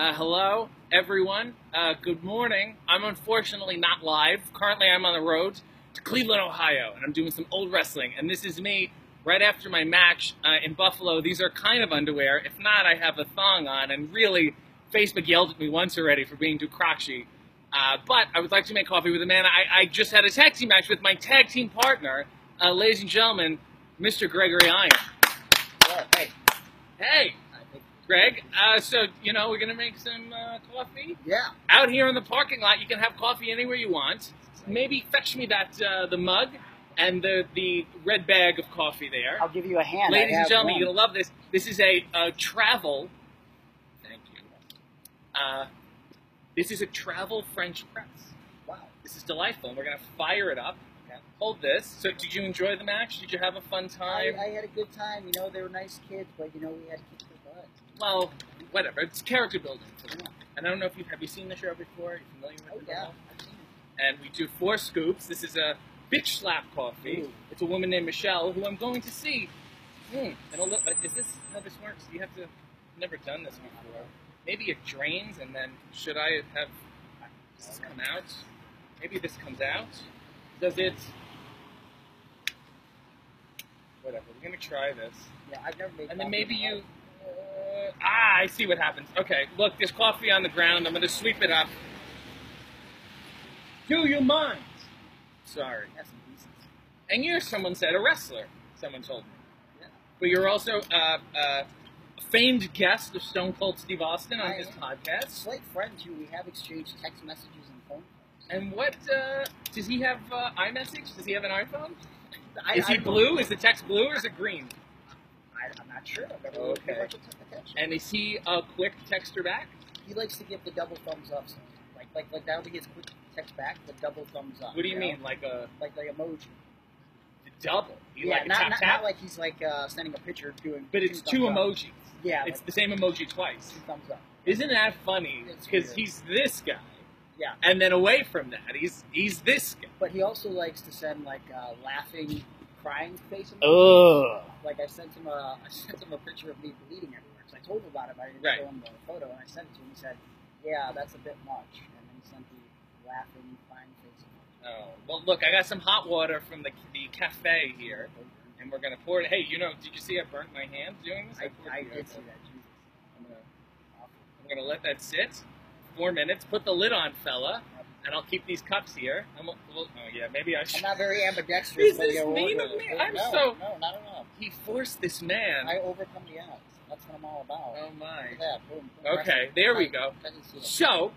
Hello, everyone. Good morning. I'm unfortunately not live. Currently, I'm on the road to Cleveland, Ohio, and I'm doing some old wrestling. And this is me right after my match in Buffalo. These are kind of underwear. If not, I have a thong on. And really, Facebook yelled at me once already for being too crotchety. But I would like to make coffee with a man. I just had a tag team match with my tag team partner, ladies and gentlemen, Mr. Gregory Iron. Oh, hey. Hey. Greg, so, we're going to make some coffee? Yeah. Out here in the parking lot, you can have coffee anywhere you want. Maybe fetch me the mug and the red bag of coffee there. I'll give you a hand. Ladies and gentlemen, you're going to love this. This is a travel... Thank you. This is a travel French press. Wow. This is delightful. We're going to fire it up. Okay. Hold this. So, did you enjoy the match? Did you have a fun time? I had a good time. They were nice kids, but, we had to kick their butt. Well, whatever. It's character building. And I don't know if have you seen the show before? Are you familiar with it? Yeah, All? I've seen And we do 4 scoops. This is a bitch slap coffee. Ooh. It's a woman named Michelle who I'm going to see. And is this how this works? You have to. Never done this before. Maybe it drains, and then should I have? Does this come out? Maybe this comes out. Does it? Whatever. We're gonna try this. Yeah, I've never made. And then maybe you. I see what happens. Okay, look, there's coffee on the ground. I'm going to sweep it up. Do you mind? Sorry. Have some pieces. And you're, someone said, a wrestler, someone told me. Yeah. But you're also a famed guest of Stone Cold Steve Austin on his podcast. Slight friend, too. We have exchanged text messages and phone calls. And what, does he have iMessage? Does he have an iPhone? I Is he blue? Is the text blue or is it green? I'm not sure. I've never really paid much attention. And is he a quick texter back? He likes to give the double thumbs up. So like that'll be his quick text back. The double thumbs up. What do you mean, like a like emoji? The double? Yeah, like a tap tap? not like he's sending a picture doing. But it's 2 emojis. Yeah, it's the same emoji twice. 2 thumbs up. Isn't that funny? Because he's this guy. Yeah. And then away from that, he's this guy. But he also likes to send laughing, crying face emojis. Ugh. Like I sent him a picture of me bleeding everywhere. So I told him about it, but I didn't show him the photo. And I sent it to him. He said, "Yeah, that's a bit much." And then he sent the laughing, crying face emoji. Oh well, look, I got some hot water from the cafe here, and we're gonna pour it. Hey, did you see I burnt my hand doing this? I did see that. Jesus. I'm gonna let that sit 4 minutes. Put the lid on, fella. And I'll keep these cups here. Maybe I should. I'm not very ambidextrous. Is this mean of me? No, not at all. He forced this man. I overcome the odds. That's what I'm all about. Oh my. Look at that. Boom. Okay, there we go. So,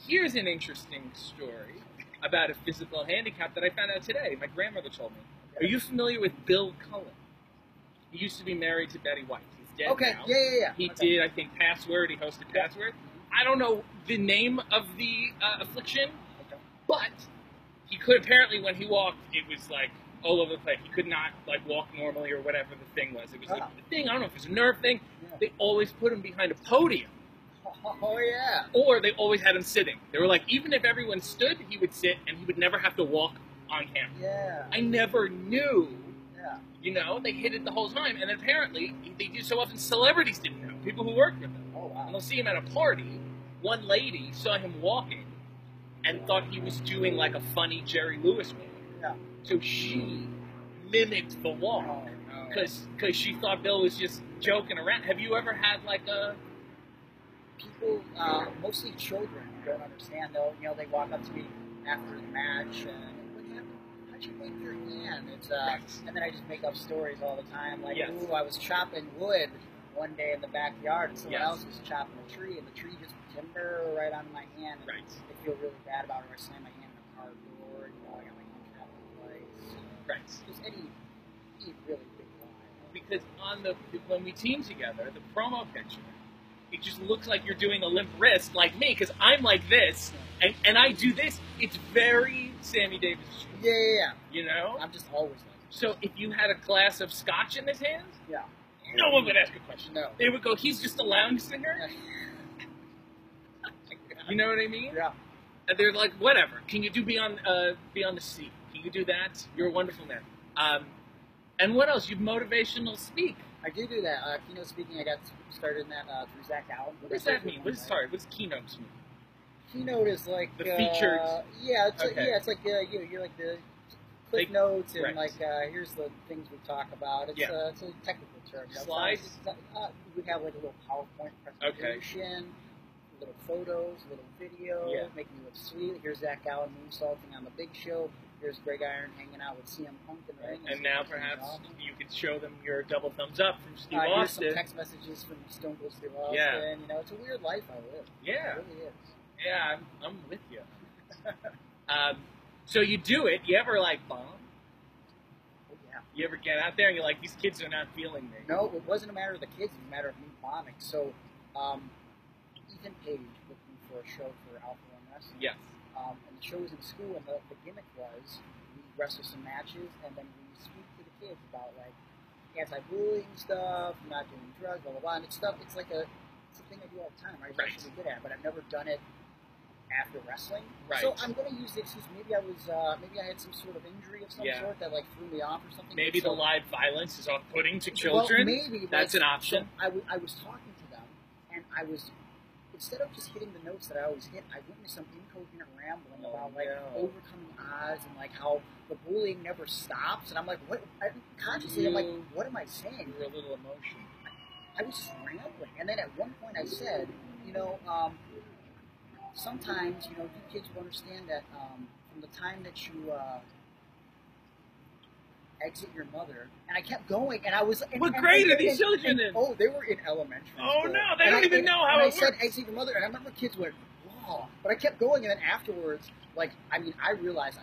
here's an interesting story about a physical handicap that I found out today. My grandmother told me. Are you familiar with Bill Cullen? He used to be married to Betty White. He's dead now. Yeah. He did, I think, Password. He hosted Password. I don't know the name of the affliction, but he could, apparently when he walked, it was like all over the place. He could not walk normally or whatever the thing was. It was a thing, I don't know if it was a nerve thing. Yeah. They always put him behind a podium. Oh, yeah. Or they always had him sitting. They were like, even if everyone stood, he would sit and he would never have to walk on camera. Yeah. I never knew. Yeah. They hid it the whole time. And apparently, they do so often, celebrities didn't know. People who worked with him. Oh, wow. And they'll see him at a party. One lady saw him walking and thought he was doing like a funny Jerry Lewis movie. Yeah. So she mimicked the walk because she thought Bill was just joking around. Have you ever had people, mostly children, don't understand though. They walk up to me after the match and what happened? How'd you make your hand? It's and then I just make up stories all the time ooh, I was chopping wood one day in the backyard and someone else was chopping a tree and the tree just timber right on my hand. And I feel really bad about it. I slam my hand in a car door. I got my hand trapped in place. Right. Just any really big line. Because when we team together, the promo picture, it just looks like you're doing a limp wrist like me because I'm like this and I do this. It's very Sammy Davis. Yeah. I'm just always like this. So if you had a glass of scotch in his hand, no one would ask a question. No. They would go, he's just a lounge singer? You know what I mean? Yeah. And they're like, whatever. Can you do Beyond the Sea? Can you do that? You're a wonderful man. And what else? You motivational speak. I do that. Keynote speaking, I got started in that through Zach Allen. What does that mean? What's keynote mean? Keynote is like the featured. Yeah, it's okay. it's like you're like the clip notes and like here's the things we talk about. It's it's a technical term. Slides. We have like a little PowerPoint presentation. Little photos, little video, making you look sweet. Here's Zach Allen moonsaulting on the Big Show. Here's Greg Iron hanging out with CM Punk in the ring. And now perhaps you could show them your double thumbs up from Steve Austin. Austin. Here's some text messages from Stone Cold Steve Austin. Yeah. You know, it's a weird life I live. Yeah. It really is. Yeah, I'm with you. So you do it. You ever like bomb? Oh, yeah. You ever get out there and you're like, these kids are not feeling me? No, it wasn't a matter of the kids. It was a matter of me bombing. So, Ethan Page booked me for a show for Alpha One Wrestling. Yes. And the show was in school, and the gimmick was we wrestle some matches, and then we speak to the kids about like anti-bullying stuff, not doing drugs, blah blah blah. And it's stuff. It's a thing I do all the time. I'm actually good at, but I've never done it after wrestling. Right. So I'm going to use the excuse. Maybe I had some sort of injury of some sort that like threw me off or something. Maybe the live violence is off-putting to children. Well, maybe that's an option. So I was talking to them, and I was. Instead of just hitting the notes that I always hit, I went into some incoherent rambling about overcoming odds and like how the bullying never stops. And I'm like, what? Consciously, I'm like, what am I saying? You're a little emotional. I was just rambling, and then at one point I said, sometimes you kids will understand that from the time that you exit your mother, and I kept going, and I was. What grade are these children in? Oh, they were in elementary school. Oh no, they don't even know how it works. I said exit your mother, and I remember kids went, "Whoa!" But I kept going, and then afterwards, I realized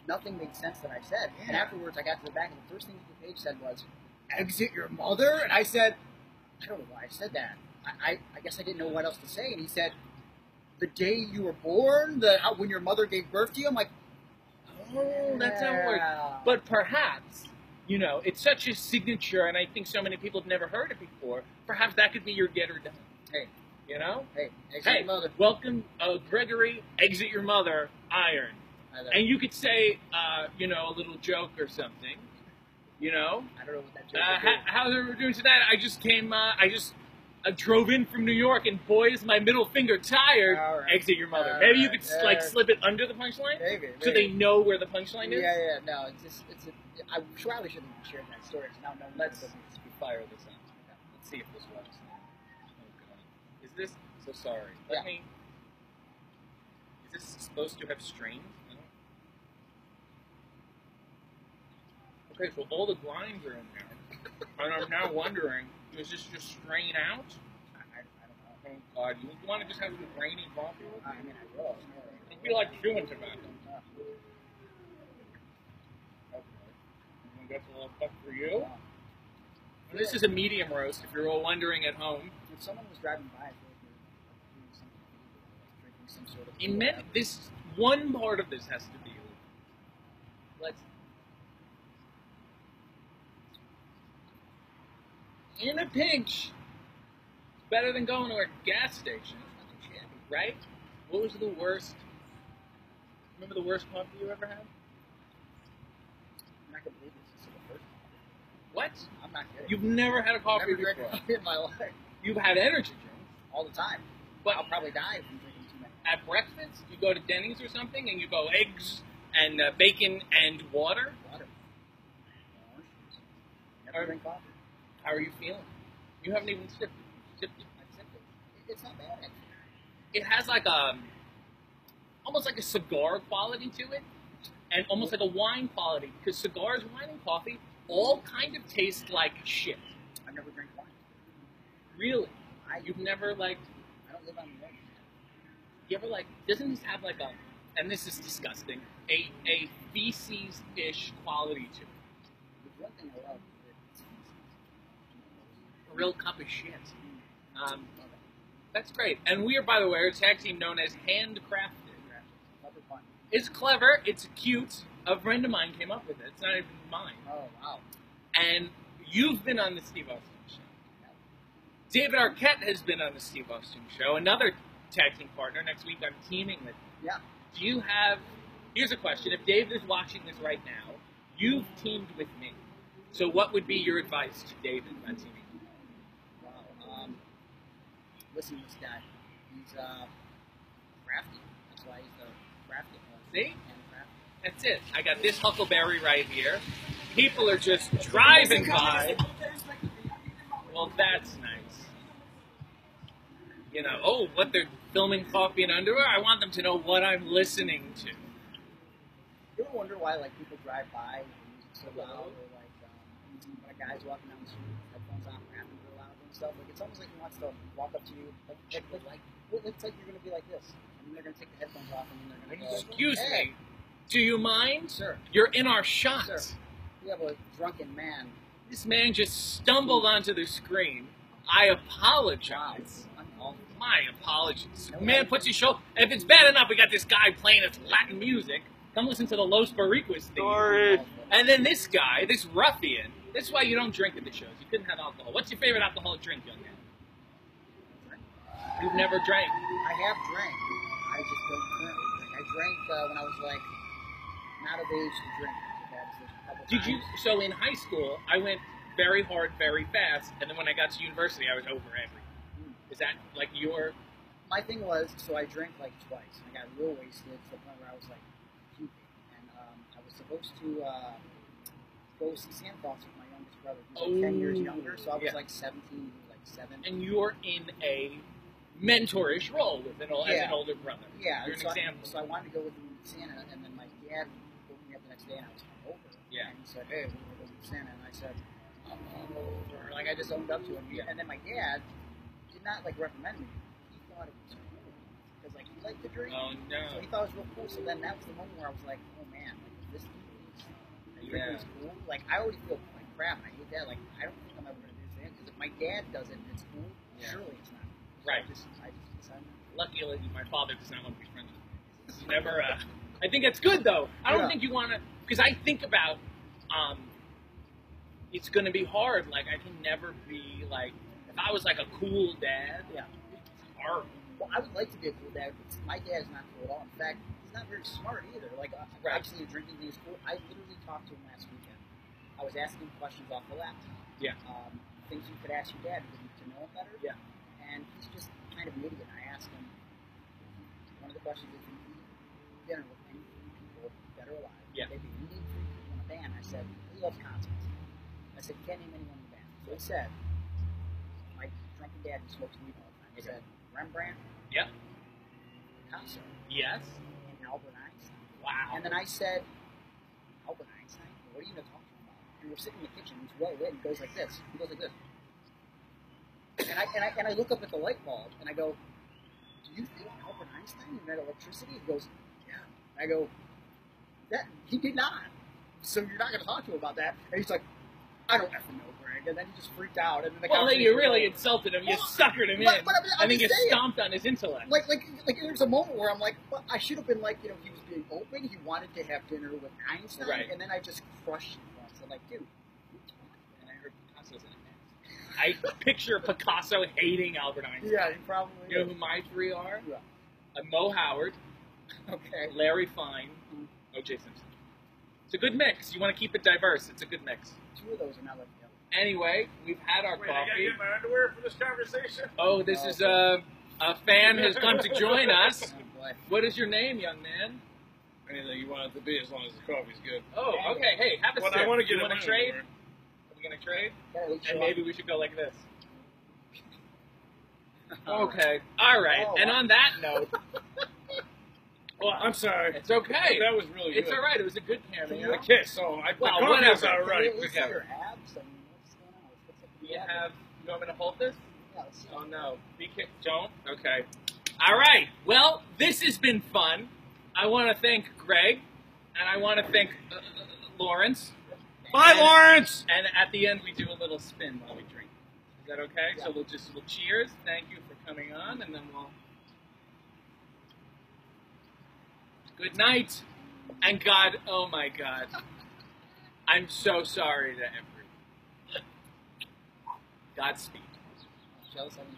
nothing made sense that I said. Yeah. And afterwards, I got to the back, and the first thing the page said was, "Exit your mother," and I said, "I don't know why I said that. I guess I didn't know what else to say." And he said, "The day you were born, when your mother gave birth to you." I'm like. Oh, that's how it works. But perhaps, it's such a signature, and I think so many people have never heard it before. Perhaps that could be your get or done. Hey. Hey, exit your mother. Welcome, Gregory, exit your mother, Iron. And you could say, a little joke or something. I don't know what that joke is. How they were doing tonight, I drove in from New York, and boy, is my middle finger tired. Right. Exit your mother. Maybe you could slip it under the punchline, so they know where the punchline is. Yeah. No, I probably shouldn't have shared that story. Now, no, let's fire this out. Okay. Let's see if this works. Oh God, is this so sorry? Let me. Is this supposed to have strains? Okay, so all the grinds are in there, and I'm now wondering. Does this just strain out? I don't know. Thank God. You want to just have some grainy coffee? I will. I feel like chewing tobacco. Okay. And that's a little stuff for you. Well, this is a medium roast, if you're all wondering at home. If someone was driving by, I feel like they're drinking some sort of... One part of this has to be illegal. In a pinch, it's better than going to a gas station, right? What was the worst? Remember the worst coffee you ever had? I'm not gonna believe this is the first coffee. What? I'm not kidding. You've never had a coffee I've before? never drank coffee in my life. You've had energy drinks all the time, but I'll probably die if I'm drinking too many. At breakfast, you go to Denny's or something, and you go eggs and bacon and water. Water. Orange juice. Never drink coffee. How are you feeling? You haven't even sipped it. I sipped it. It's not bad, actually. It has almost like a cigar quality to it, and almost like a wine quality, because cigars, wine, and coffee all kind of taste like shit. I've never drank wine. Really? You've never, I don't live on the road. You ever, doesn't this have, and this is disgusting, a feces-ish quality to it? There's one thing I love. A real cup of shit. That's great. And we are, by the way, a tag team known as Handcrafted. It's clever. It's cute. A friend of mine came up with it. It's not even mine. Oh, wow. And you've been on the Steve Austin Show. David Arquette has been on the Steve Austin Show. Another tag team partner. Next week I'm teaming with him. Yeah. Do you have... Here's a question. If David is watching this right now, you've teamed with me. So what would be your advice to David Mancini? Wow. Listen to this guy. He's crafty. That's why he's the crafty. See? And crafty. That's it. I got this huckleberry right here. People are just driving by. Well, that's nice. You know, oh, what, they're filming Coffee and Underwear? I want them to know what I'm listening to. You ever wonder why, like, people drive by with the music so loud, or like when a guy's walking down the street with headphones on, rapping real loud and stuff? Like, it's almost like he wants to walk up to you, it's like you're gonna be like this, and then they're gonna take the headphones off, and then they're gonna go, Excuse hey. me. Do you mind? Sir. You're in our shot. Sir, we have a drunken man. This man just stumbled onto the screen. I apologize. My apologies. Man puts his show. If it's bad enough, we got this guy playing his Latin music. Come listen to the Los Boricuas thing. Sorry. And then this guy, this ruffian. This is why you don't drink at the shows. You couldn't have alcohol. What's your favorite alcoholic drink, young man? You've never drank. I have drank. I just don't currently drink. I drank when I was like not of age to drink. Did you? So in high school, I went very hard, very fast, and then when I got to university, I was over everything. Is that like your? My thing was, so I drank like twice. I got real wasted to the point where I was like puking, and I was supposed to go see Santa Claus with my youngest brother, who's like 10 years younger. So I was like 17, he was like 7. And you're in a mentorish role with as an older brother. Yeah, you're an example. So I wanted to go with him to Santa, and then my dad woke me up the next day, and I was hungover. Yeah. And he said, "Hey, we're going to go to Santa," and I said, "I'm hungover." Like I just owned up to him. Yeah. And then my dad did not like reprimand me. He thought it was cool because like he liked to drink. Oh no! So he thought it was real cool. So then that was the moment where I was like, "Oh man, like this drinking is cool." Like I already feel like crap. And I hate that. Like I don't think I'm ever going to do this because if my dad does it and it's cool, surely it's not. So Right. I just decided. Luckily, my father does not want to be friends with me. He's never. I think it's good though. I don't think you want to, because I think about. It's going to be hard. Like I can never be like. If I was like a cool dad, it's hard. Well, I would like to be a cool dad, but my dad is not cool at all. In fact, he's not very smart either. Like, obviously, the drinking thing is cool. I literally talked to him last weekend. I was asking him questions off the laptop. Yeah. Things you could ask your dad to know him better. Yeah. And he's just kind of an idiot. I asked him, one of the questions is, if you eat dinner with any 3 people, dead or alive, they'd be eating 3 people in a band. I said, he loves concerts. I said, you can't name anyone in the band. So he said, my drunken dad who smokes weed all the time. He said, Rembrandt. Yep. Picasso. Yes. And Albert Einstein. Wow. And then I said, Albert Einstein? What are you going to talk to him about? And we're sitting in the kitchen. He's well lit. And he goes like this. He goes like this. And I look up at the light bulb and I go, do you think Albert Einstein invented electricity? He goes, yeah. And I go, that he did not. So you're not going to talk to him about that. And he's like, I don't effing know, Greg. And then he just freaked out. And then then you really insulted him. You suckered him in. I think you saying, stomped on his intellect. Like there's a moment where I'm like, well, I should have been like, he was being open. He wanted to have dinner with Einstein. Right. And then I just crushed him once. I'm like, dude. And I heard Picasso's in it. I picture Picasso hating Albert Einstein. Yeah, he probably. You know who my 3 are? Yeah. Mo Howard, Okay. Larry Fine, O.J. Simpson. It's a good mix. You want to keep it diverse. It's a good mix. 2 of those are not like the other. Anyway, we've had our Wait, I gotta coffee. get my underwear for this conversation? Oh, this is a fan has come to join us. Oh, boy. What is your name, young man? Anything you want it to be, as long as the coffee's good. Oh, okay. Hey, have a Well, sip. I want to get you a want to trade? Are we going to trade? Yeah, we And should- maybe we should go like this. Okay. All right. Oh, And wow. on that note, Well, I'm sorry. it's okay. That was really good. It's all right. It was a good cameo. Okay, so Well, the coffee's whatever. all right. Can we see your abs? I mean, what's going on? What's up with You the abs? have. You want me to hold this? Yeah, let's see. Oh no. Don't. Okay. All right. Well, this has been fun. I want to thank Greg, and I want to thank Lawrence. Bye, Lawrence! And at the end, we do a little spin while we drink. Is that okay? Yeah. So we'll cheers. Thank you for coming on, and then we'll. Good night, and God, oh my God, I'm so sorry to everyone. Godspeed. Jealous of you.